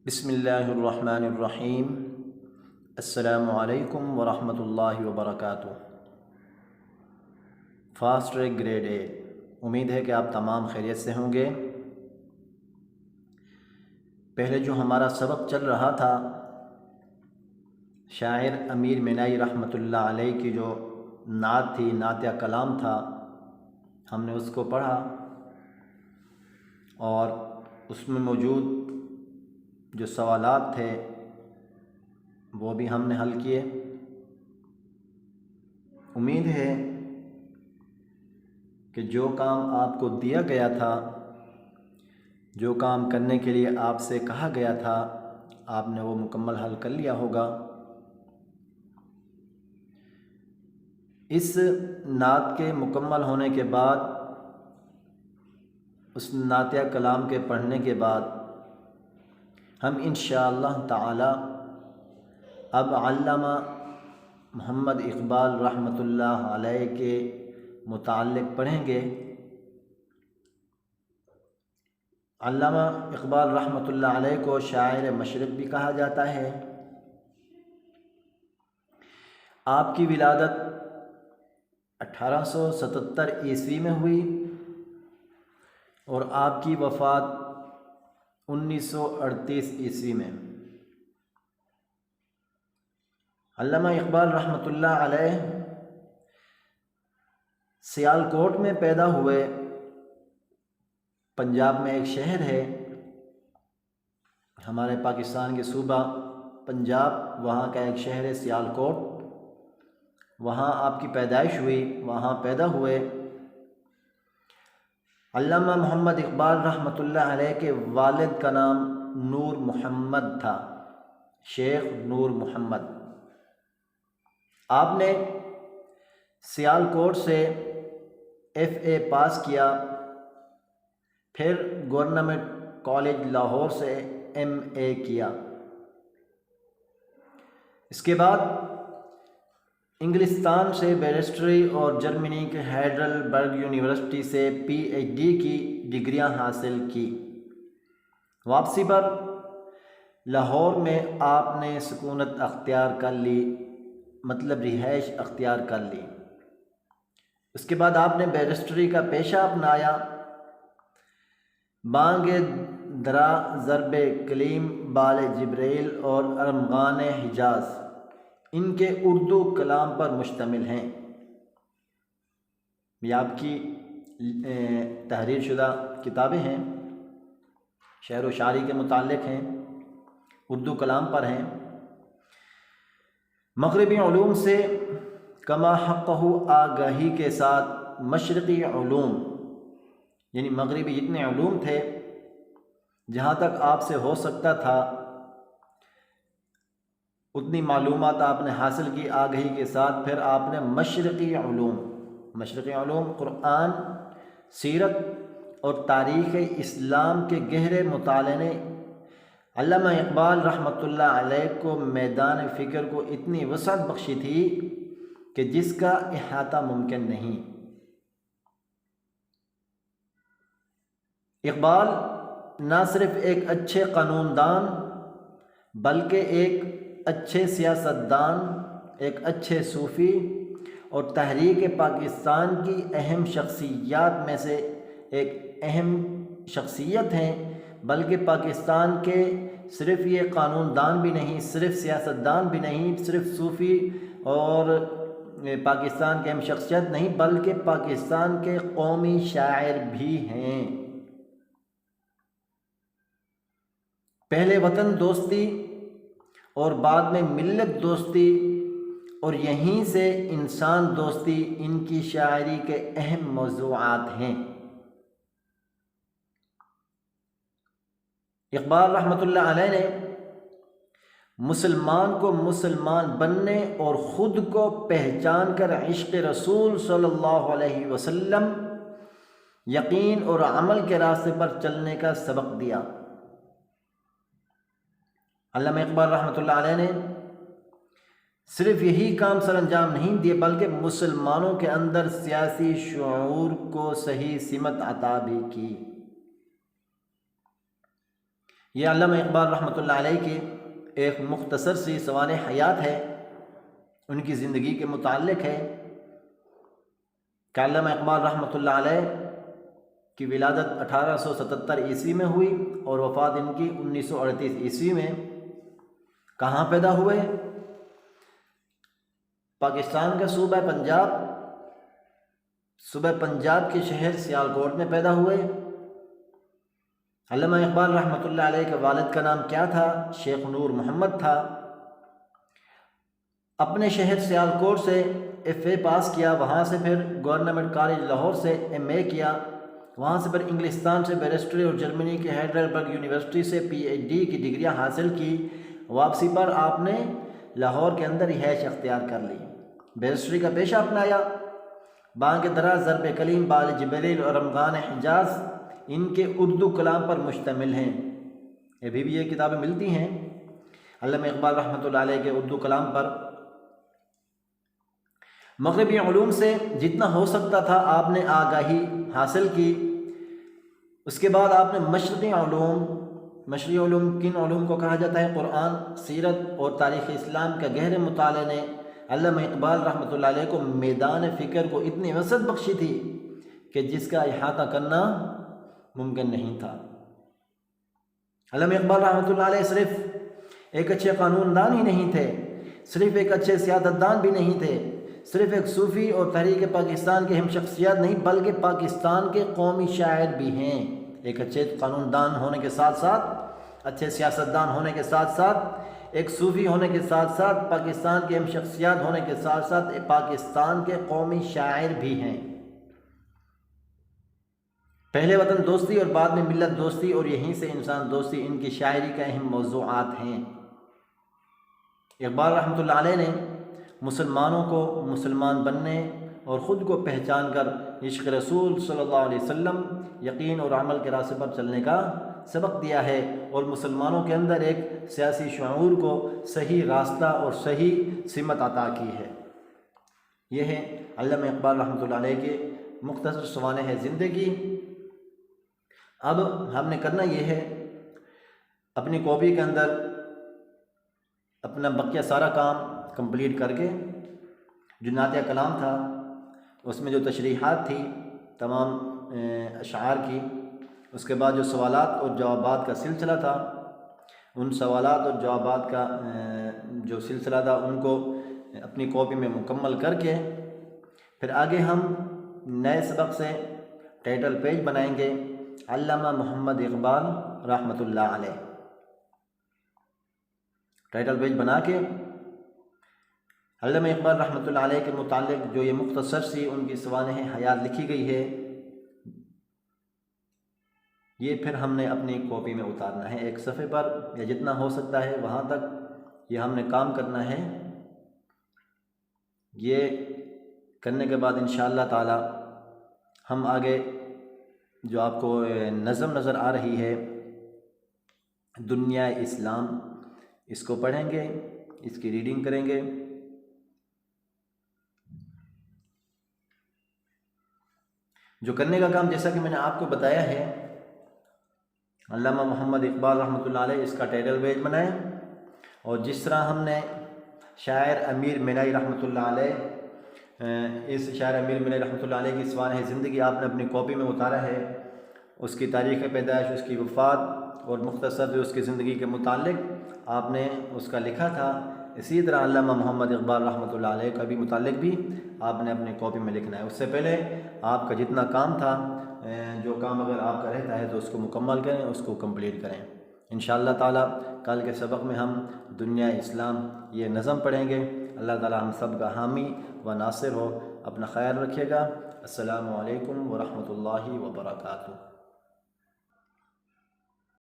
بسم اللہ الرحمن الرحیم۔ السلام علیکم ورحمۃ اللہ وبرکاتہ۔ فاسٹ ٹریک گریڈ 8، امید ہے کہ آپ تمام خیریت سے ہوں گے۔ پہلے جو ہمارا سبق چل رہا تھا، شاعر امیر مینائی رحمۃ اللہ علیہ کی جو نعت تھی، نعت یا کلام تھا، ہم نے اس کو پڑھا اور اس میں موجود جو سوالات تھے وہ بھی ہم نے حل کیے۔ امید ہے کہ جو کام آپ کو دیا گیا تھا، جو کام کرنے کے لیے آپ سے کہا گیا تھا، آپ نے وہ مکمل حل کر لیا ہوگا۔ اس نعت کے مکمل ہونے کے بعد، اس نعتیہ کلام کے پڑھنے کے بعد، ہم انشاءاللہ تعالی اب علامہ محمد اقبال رحمۃ اللہ علیہ کے متعلق پڑھیں گے۔ علامہ اقبال رحمۃ اللہ علیہ کو شاعر مشرق بھی کہا جاتا ہے۔ آپ کی ولادت 1877 عیسوی میں ہوئی اور آپ کی وفات 1938 عیسوی میں۔ علامہ اقبال رحمۃ اللہ علیہ سیالکوٹ میں پیدا ہوئے۔ پنجاب میں ایک شہر ہے ہمارے پاکستان کے صوبہ پنجاب، وہاں کا ایک شہر ہے سیالکوٹ، وہاں آپ کی پیدائش ہوئی، وہاں پیدا ہوئے۔ علامہ محمد اقبال رحمۃ اللہ علیہ کے والد کا نام نور محمد تھا، شیخ نور محمد۔ آپ نے سیالکوٹ سے FA پاس کیا، پھر گورنمنٹ کالج لاہور سے MA کیا۔ اس کے بعد انگلستان سے بیرسٹری اور جرمنی کے ہائیڈلبرگ یونیورسٹی سے PhD کی ڈگریاں حاصل کی۔ واپسی پر لاہور میں آپ نے سکونت اختیار کر لی، مطلب رہائش اختیار کر لی۔ اس کے بعد آپ نے بیرسٹری کا پیشہ اپنایا۔ بانگ درا، ضرب کلیم، بال جبریل اور ارمغان حجاز ان کے اردو کلام پر مشتمل ہیں۔ یہ آپ کی تحریر شدہ کتابیں ہیں، شعر و شاعری کے متعلق ہیں، اردو کلام پر ہیں۔ مغربی علوم سے کما حقہ آگاہی کے ساتھ مشرقی علوم، یعنی مغربی جتنے علوم تھے، جہاں تک آپ سے ہو سکتا تھا اتنی معلومات آپ نے حاصل کی آگاہی کے ساتھ۔ پھر آپ نے مشرقی علوم قرآن، سیرت اور تاریخ اسلام کے گہرے مطالعے نے علامہ اقبال رحمۃ اللہ علیہ کو میدان فکر کو اتنی وسعت بخشی تھی کہ جس کا احاطہ ممکن نہیں۔ اقبال نہ صرف ایک اچھے قانون دان بلکہ ایک اچھے سیاستدان، ایک اچھے صوفی اور تحریک پاکستان کی اہم شخصیات میں سے ایک اہم شخصیت ہیں، بلکہ پاکستان کے صرف یہ قانون دان بھی نہیں، صرف سیاستدان بھی نہیں، صرف صوفی اور پاکستان کے اہم شخصیت نہیں، بلکہ پاکستان کے قومی شاعر بھی ہیں۔ پہلے وطن دوستی اور بعد میں ملت دوستی اور یہیں سے انسان دوستی ان کی شاعری کے اہم موضوعات ہیں۔ اقبال رحمۃ اللہ علیہ نے مسلمان کو مسلمان بننے اور خود کو پہچان کر عشق رسول صلی اللہ علیہ وسلم، یقین اور عمل کے راستے پر چلنے کا سبق دیا۔ علامہ اقبال رحمۃ اللہ علیہ نے صرف یہی کام سر انجام نہیں دیے، بلکہ مسلمانوں کے اندر سیاسی شعور کو صحیح سمت عطا بھی کی۔ یہ علامہ اقبال رحمۃ اللہ علیہ کی ایک مختصر سی سوانح حیات ہے، ان کی زندگی کے متعلق ہے کہ علامہ اقبال رحمۃ اللہ علیہ کی ولادت 1877 عیسوی میں ہوئی اور وفات ان کی 1938 عیسوی میں۔ کہاں پیدا ہوئے؟ پاکستان کا صوبہ پنجاب کے شہر سیالکوٹ میں پیدا ہوئے۔ علامہ اقبال رحمۃ اللہ علیہ کے والد کا نام کیا تھا؟ شیخ نور محمد تھا۔ اپنے شہر سیالکوٹ سے ایف اے پاس کیا، وہاں سے پھر گورنمنٹ کالج لاہور سے ایم اے کیا، وہاں سے پھر انگلستان سے بیرسٹری اور جرمنی کے ہیڈلبرگ یونیورسٹی سے پی ایچ ڈی کی ڈگریاں حاصل کی۔ واپسی پر آپ نے لاہور کے اندر رہائش اختیار کر لی، بیرسٹری کا پیشہ اپنایا۔ بانگ درا، ضرب کلیم، بال جبریل اور رمضان حجاز ان کے اردو کلام پر مشتمل ہیں۔ ابھی بھی یہ کتابیں ملتی ہیں علامہ اقبال رحمۃ اللہ علیہ کے اردو کلام پر۔ مغربی علوم سے جتنا ہو سکتا تھا آپ نے آگاہی حاصل کی۔ اس کے بعد آپ نے مشرقی علوم کن علوم کو کہا جاتا ہے؟ قرآن، سیرت اور تاریخ اسلام کا گہرے مطالعے نے علامہ اقبال رحمۃ اللہ علیہ کو میدان فکر کو اتنی وسعت بخشی تھی کہ جس کا احاطہ کرنا ممکن نہیں تھا۔ علامہ اقبال رحمۃ اللہ علیہ صرف ایک اچھے قانون دان ہی نہیں تھے، صرف ایک اچھے سیاست دان بھی نہیں تھے، صرف ایک صوفی اور تحریک پاکستان کے ہم شخصیات نہیں، بلکہ پاکستان کے قومی شاعر بھی ہیں۔ ایک اچھے قانون دان ہونے کے ساتھ ساتھ، اچھے سیاست دان ہونے کے ساتھ ساتھ، ایک صوفی ہونے کے ساتھ ساتھ، پاکستان کے ہم شخصیات ہونے کے ساتھ ساتھ پاکستان کے قومی شاعر بھی ہیں۔ پہلے وطن دوستی اور بعد میں ملت دوستی اور یہیں سے انسان دوستی ان کی شاعری کا اہم موضوعات ہیں۔ اقبال رحمۃ اللہ علیہ نے مسلمانوں کو مسلمان بننے اور خود کو پہچان کر عشق رسول صلی اللہ علیہ وسلم، یقین اور عمل کے راستے پر چلنے کا سبق دیا ہے، اور مسلمانوں کے اندر ایک سیاسی شعور کو صحیح راستہ اور صحیح سمت عطا کی ہے۔ یہ ہے علامہ اقبال رحمۃ اللہ علیہ کے مختصر سوانح زندگی۔ اب ہم نے کرنا یہ ہے، اپنی کاپی کے اندر اپنا بقیہ سارا کام کمپلیٹ کر کے، جو نعتیہ کلام تھا اس میں جو تشریحات تھی تمام اشعار کی، اس کے بعد جو سوالات اور جوابات کا سلسلہ تھا، ان سوالات اور جوابات کا جو سلسلہ تھا ان کو اپنی کاپی میں مکمل کر کے پھر آگے ہم نئے سبق سے ٹائٹل پیج بنائیں گے، علامہ محمد اقبال رحمۃ اللہ علیہ۔ ٹائٹل پیج بنا کے علامہ اقبال رحمۃ اللہ علیہ کے متعلق جو یہ مختصر سی ان کی سوانح حیات لکھی گئی ہے، یہ پھر ہم نے اپنی کاپی میں اتارنا ہے، ایک صفحے پر یا جتنا ہو سکتا ہے وہاں تک یہ ہم نے کام کرنا ہے۔ یہ کرنے کے بعد انشاءاللہ تعالی ہم آگے جو آپ کو نظم نظر آ رہی ہے دنیا اسلام، اس کو پڑھیں گے، اس کی ریڈنگ کریں گے۔ جو کرنے کا کام جیسا کہ میں نے آپ کو بتایا ہے، علامہ محمد اقبال رحمۃ اللہ علیہ، اس کا ٹائٹل پیج بنائیں، اور جس طرح ہم نے شاعر امیر مینائی رحمۃ اللہ علیہ، اس شاعر امیر مینائی رحمۃ اللہ علیہ کی سوانح زندگی آپ نے اپنی کاپی میں اتارا ہے، اس کی تاریخ پیدائش، اس کی وفات اور مختصر جو اس کی زندگی کے متعلق آپ نے اس کا لکھا تھا، اسی طرح علامہ محمد اقبال رحمۃ اللہ علیہ کا بھی متعلق بھی آپ نے اپنی کاپی میں لکھنا ہے۔ اس سے پہلے آپ کا جتنا کام تھا، جو کام اگر آپ کا رہتا ہے تو اس کو مکمل کریں، اس کو کمپلیٹ کریں۔ انشاءاللہ تعالی کل کے سبق میں ہم دنیا اسلام یہ نظم پڑھیں گے۔ اللہ تعالی ہم سب کا حامی و ناصر ہو۔ اپنا خیال رکھیے گا۔ السلام علیکم ورحمۃ اللہ وبرکاتہ۔